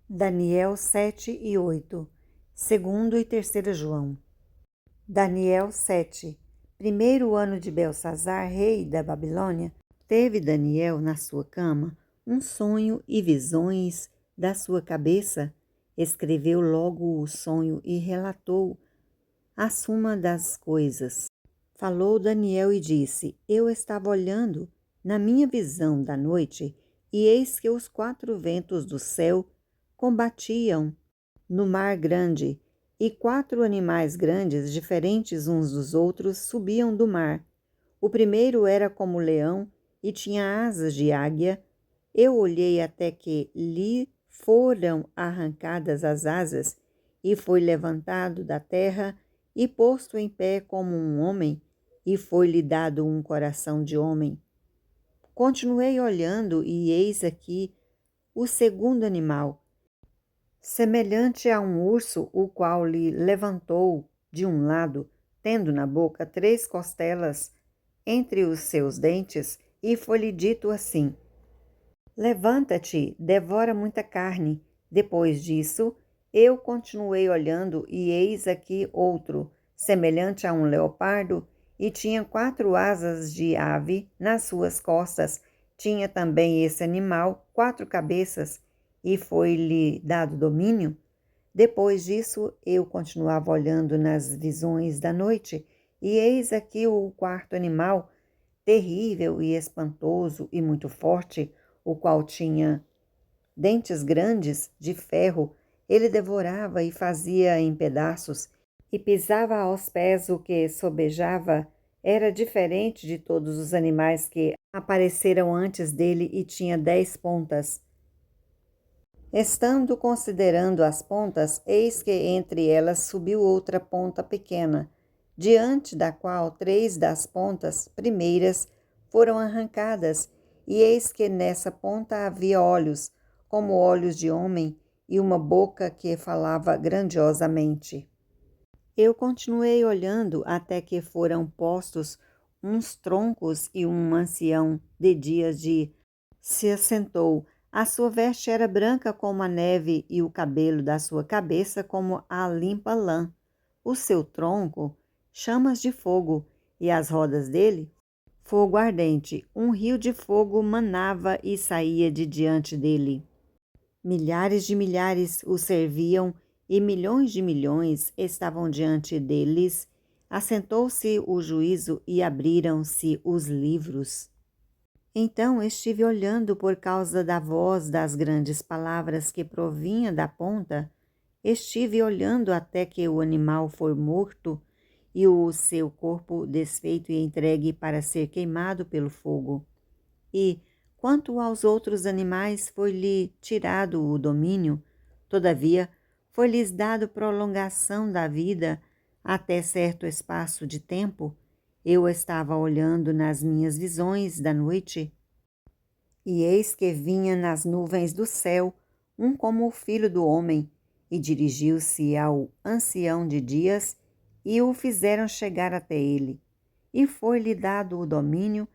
Daniel 7 e 8, segundo e terceiro João. Daniel 7. Primeiro ano de Belsazar, rei da Babilônia, teve Daniel na sua cama um sonho e visões da sua cabeça. Escreveu logo o sonho e relatou a suma das coisas. Falou Daniel e disse: Eu estava olhando na minha visão da noite, e eis que os quatro ventos do céu combatiam no mar grande, e quatro animais grandes, diferentes uns dos outros, subiam do mar. O primeiro era como leão e tinha asas de águia. Eu olhei até que lhe foram arrancadas as asas, e foi levantado da terra e posto em pé como um homem, e foi-lhe dado um coração de homem. Continuei olhando, e eis aqui o segundo animal, semelhante a um urso, o qual lhe levantou de um lado, tendo na boca 3 costelas entre os seus dentes, e foi-lhe dito assim: Levanta-te, devora muita carne. Depois disso, eu continuei olhando, e eis aqui outro, semelhante a um leopardo, e tinha 4 asas de ave nas suas costas. Tinha também esse animal 4 cabeças, e foi-lhe dado domínio. Depois disso, eu continuava olhando nas visões da noite, e eis aqui o quarto animal, terrível e espantoso e muito forte, o qual tinha dentes grandes de ferro. Ele devorava e fazia em pedaços, e pisava aos pés o que sobejava. Era diferente de todos os animais que apareceram antes dele e tinha 10 pontas. Estando considerando as pontas, eis que entre elas subiu outra ponta pequena, diante da qual 3 das pontas primeiras foram arrancadas, e eis que nessa ponta havia olhos, como olhos de homem, e uma boca que falava grandiosamente. Eu continuei olhando até que foram postos uns troncos, e um ancião de dias se assentou. A sua veste era branca como a neve, e o cabelo da sua cabeça como a limpa lã. O seu tronco, chamas de fogo, e as rodas dele, fogo ardente. Um rio de fogo manava e saía de diante dele. Milhares de milhares o serviam, e milhões de milhões estavam diante deles. Assentou-se o juízo e abriram-se os livros. Então estive olhando por causa da voz das grandes palavras que provinha da ponta. Estive olhando até que o animal foi morto e o seu corpo desfeito e entregue para ser queimado pelo fogo. E, quanto aos outros animais, foi-lhe tirado o domínio. Todavia, foi-lhes dado prolongação da vida até certo espaço de tempo. Eu estava olhando nas minhas visões da noite, e eis que vinha nas nuvens do céu um como o filho do homem, e dirigiu-se ao ancião de dias, e o fizeram chegar até ele. E foi-lhe dado o domínio,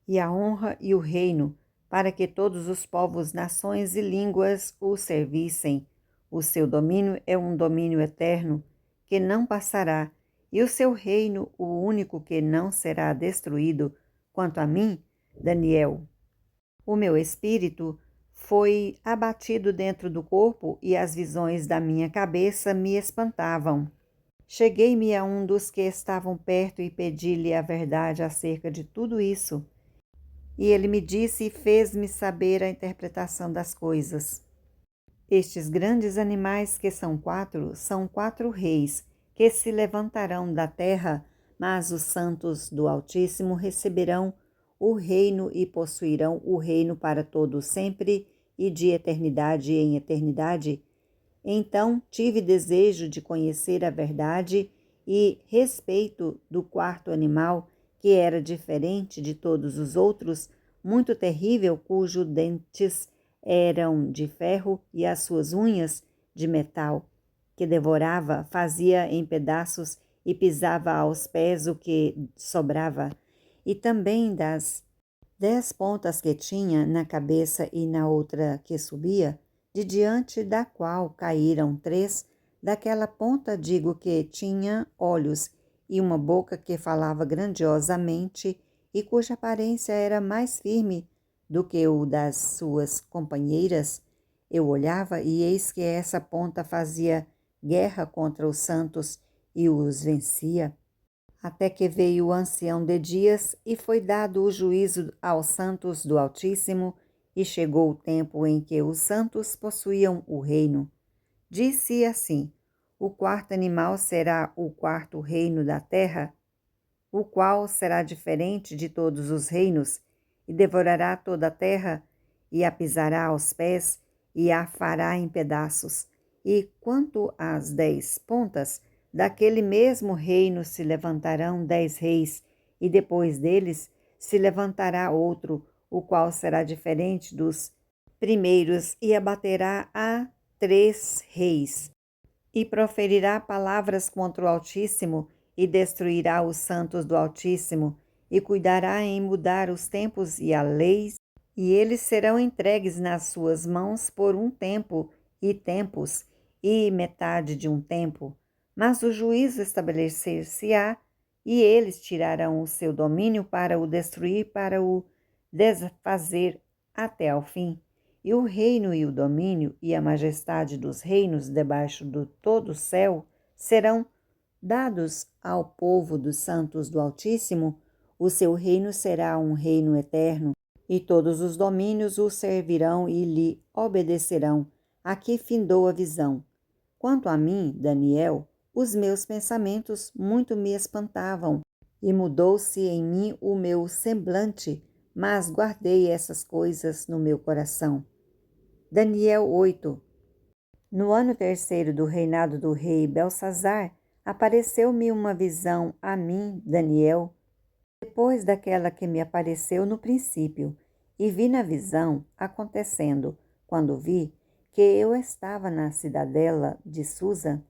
e a honra e o reino, para que todos os povos, nações e línguas o servissem. O seu domínio é um domínio eterno, que não passará, e o seu reino o único que não será destruído. Quanto a mim, Daniel, o meu espírito foi abatido dentro do corpo, e as visões da minha cabeça me espantavam. Cheguei-me a um dos que estavam perto e pedi-lhe a verdade acerca de tudo isso. E ele me disse e fez-me saber a interpretação das coisas. Estes grandes animais, que são 4 reis, que se levantarão da terra, mas os santos do Altíssimo receberão o reino e possuirão o reino para todo sempre e de eternidade em eternidade. Então tive desejo de conhecer a verdade e respeito do quarto animal, que era diferente de todos os outros, muito terrível, cujos dentes eram de ferro e as suas unhas de metal, que devorava, fazia em pedaços e pisava aos pés o que sobrava, e também das 10 pontas que tinha na cabeça e na outra que subia, de diante da qual caíram 3, daquela ponta digo que tinha olhos e uma boca que falava grandiosamente e cuja aparência era mais firme do que o das suas companheiras. Eu olhava e eis que essa ponta fazia guerra contra os santos e os vencia. Até que veio o ancião de dias e foi dado o juízo aos santos do Altíssimo, e chegou o tempo em que os santos possuíam o reino. Disse assim: o quarto animal será o quarto reino da terra, o qual será diferente de todos os reinos, e devorará toda a terra, e a pisará aos pés, e a fará em pedaços. E quanto às 10 pontas, daquele mesmo reino se levantarão 10 reis, e depois deles se levantará outro, o qual será diferente dos primeiros, e abaterá a 3 reis, e proferirá palavras contra o Altíssimo, e destruirá os santos do Altíssimo, e cuidará em mudar os tempos e a lei, e eles serão entregues nas suas mãos por um tempo e tempos, e metade de um tempo. Mas o juízo estabelecer-se-á, e eles tirarão o seu domínio para o destruir, para o desfazer até ao fim. E o reino e o domínio e a majestade dos reinos debaixo do todo o céu serão dados ao povo dos santos do Altíssimo. O seu reino será um reino eterno, e todos os domínios o servirão e lhe obedecerão. Aqui findou a visão. Quanto a mim, Daniel, os meus pensamentos muito me espantavam, e mudou-se em mim o meu semblante, mas guardei essas coisas no meu coração. Daniel 8. No ano 3º do reinado do rei Belsazar, apareceu-me uma visão a mim, Daniel, depois daquela que me apareceu no princípio, e vi na visão, acontecendo, quando vi, que eu estava na cidadela de Susa,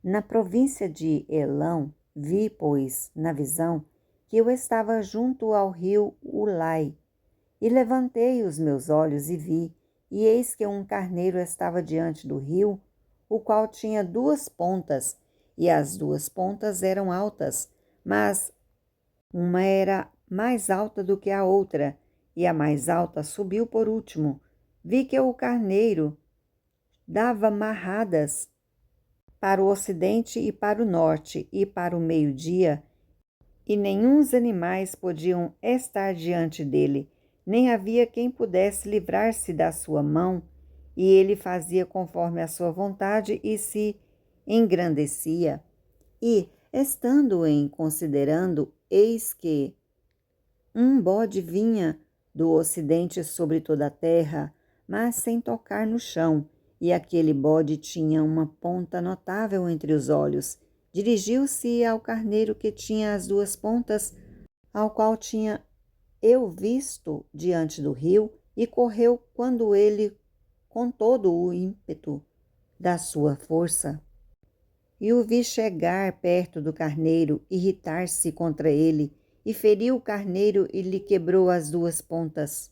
na província de Elão. Vi, pois, na visão, que eu estava junto ao rio Ulai, e levantei os meus olhos e vi, e eis que um carneiro estava diante do rio, o qual tinha 2 pontas, e as 2 pontas eram altas, mas uma era mais alta do que a outra, e a mais alta subiu por último. Vi que o carneiro dava marradas para o ocidente e para o norte e para o meio-dia, e nenhuns animais podiam estar diante dele, nem havia quem pudesse livrar-se da sua mão, e ele fazia conforme a sua vontade e se engrandecia. E, estando em considerando, eis que um bode vinha do ocidente sobre toda a terra, mas sem tocar no chão, e aquele bode tinha uma ponta notável entre os olhos. Dirigiu-se ao carneiro que tinha as 2 pontas, ao qual tinha eu visto diante do rio, e correu quando ele, com todo o ímpeto da sua força. E o vi chegar perto do carneiro, irritar-se contra ele, e feriu o carneiro e lhe quebrou as 2 pontas,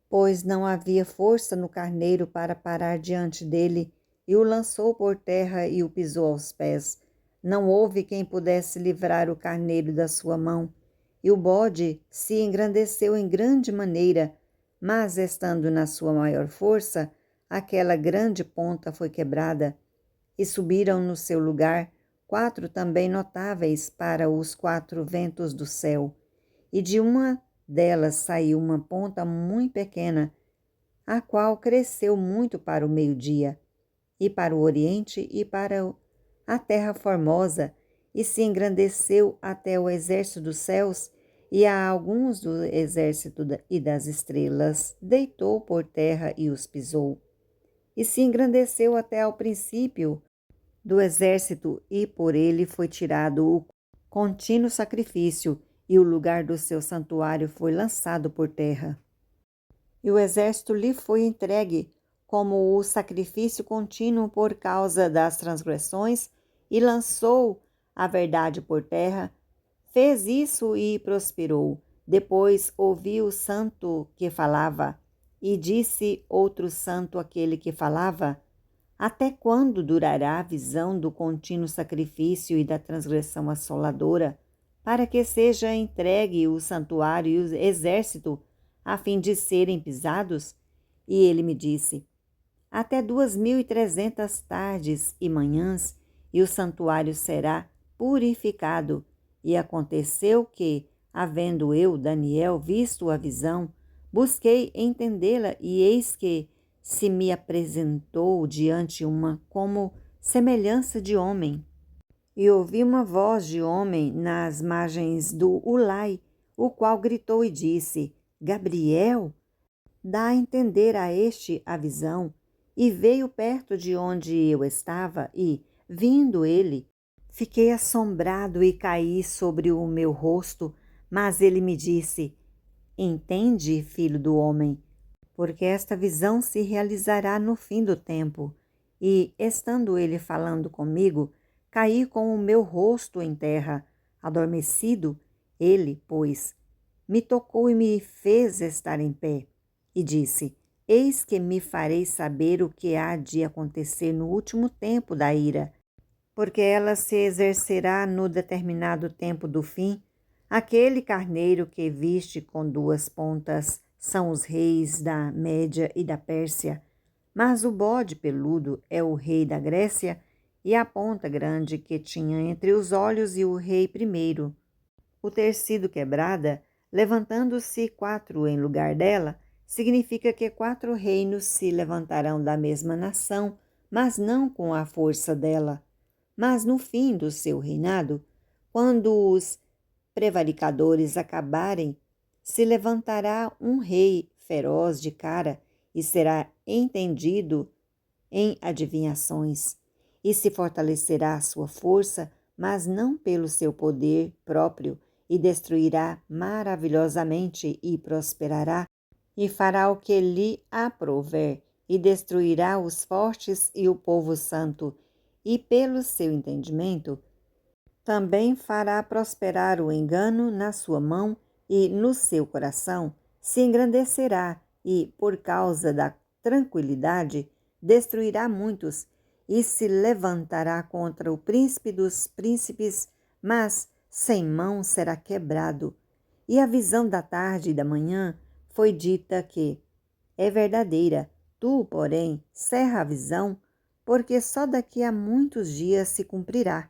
pois não havia força no carneiro para parar diante dele, e o lançou por terra e o pisou aos pés. Não houve quem pudesse livrar o carneiro da sua mão, e o bode se engrandeceu em grande maneira, mas estando na sua maior força, aquela grande ponta foi quebrada, e subiram no seu lugar 4 também notáveis para os 4 ventos do céu, e de uma delas saiu uma ponta muito pequena, a qual cresceu muito para o meio-dia, e para o oriente, e para a terra formosa, e se engrandeceu até o exército dos céus, e a alguns do exército e das estrelas deitou por terra e os pisou. E se engrandeceu até ao princípio do exército, e por ele foi tirado o contínuo sacrifício, e o lugar do seu santuário foi lançado por terra. E o exército lhe foi entregue como o sacrifício contínuo por causa das transgressões, e lançou a verdade por terra. Fez isso e prosperou. Depois ouvi o santo que falava: E disse outro santo àquele que falava: até quando durará a visão do contínuo sacrifício e da transgressão assoladora, para que seja entregue o santuário e o exército, a fim de serem pisados? E ele me disse: até 2300 tardes e manhãs, e o santuário será purificado. E aconteceu que, havendo eu, Daniel, visto a visão, busquei entendê-la, e eis que se me apresentou diante uma como semelhança de homem. E ouvi uma voz de homem nas margens do Ulai, o qual gritou e disse: Gabriel, dá a entender a este a visão. E veio perto de onde eu estava, e, vindo ele, fiquei assombrado e caí sobre o meu rosto. Mas ele me disse: entende, filho do homem, porque esta visão se realizará no fim do tempo. E, estando ele falando comigo, caí com o meu rosto em terra, adormecido. Ele, pois, me tocou e me fez estar em pé, e disse: eis que me farei saber o que há de acontecer no último tempo da ira, porque ela se exercerá no determinado tempo do fim. Aquele carneiro que viste com 2 pontas são os reis da Média e da Pérsia, mas o bode peludo é o rei da Grécia, e a ponta grande que tinha entre os olhos e o rei primeiro. O ter sido quebrada, levantando-se 4 em lugar dela, significa que 4 reinos se levantarão da mesma nação, mas não com a força dela. Mas no fim do seu reinado, quando os prevaricadores acabarem, se levantará um rei feroz de cara e será entendido em adivinhações, e se fortalecerá a sua força, mas não pelo seu poder próprio, e destruirá maravilhosamente e prosperará, e fará o que lhe aprouver, e destruirá os fortes e o povo santo, e pelo seu entendimento também fará prosperar o engano na sua mão, e no seu coração se engrandecerá, e, por causa da tranquilidade, destruirá muitos, e se levantará contra o príncipe dos príncipes, mas sem mão será quebrado. E a visão da tarde e da manhã foi dita que é verdadeira. Tu, porém, cerra a visão, porque só daqui a muitos dias se cumprirá.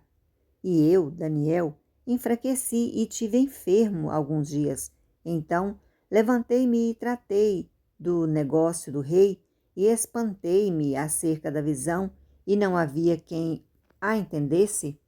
E eu, Daniel, enfraqueci e tive enfermo alguns dias. Então levantei-me e tratei do negócio do rei, e espantei-me acerca da visão, e não havia quem a entendesse.